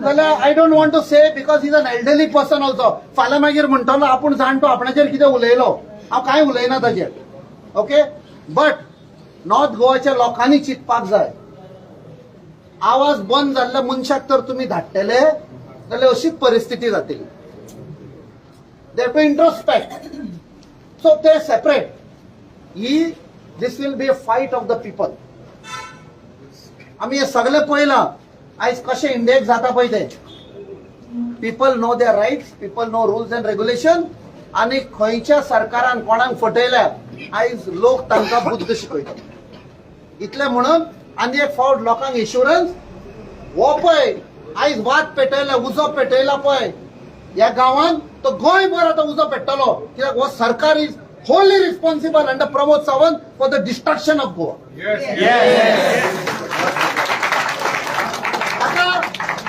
जाल्यार I don't want to say because is an elderly person also. फाल्यां मागीर म्हणटलो आपूण जाणटो आपणाचेर कितें उलयलो. हांव कांय उलयना ताचेर. ओके, बट नॉर्थ गोवाच्या लोकांनी चिंतपाक जाय. आवाज बंद जाल्ल्या मनशाक तर तुम्ही धाडटले जाल्यार अशीच परिस्थिती जातली. दे टू इंट्रोस्पेक्ट. सो ते separate. This will be a fight of the people. आम्ही हे सगळे पळयलां आयज कशें इंडियेक जाता पळय ते. People know their rights, people know rules and regulation. आणि खंयच्या सरकारान कोणाक फटयल्या आयज लोक तांकां बुद्ध शिकयतात. इतले म्हणून आनी एक फावट लोकांक इन्शुरन्स हो पळय आयज वाद पेटयला, उजो पेटयला पळय ह्या गांवांत, तो गोंयभर आतां उजो पेट्टलो. कित्याक हो सरकार is wholly responsible under Pramod Sawant for the destruction of Goa. Yes.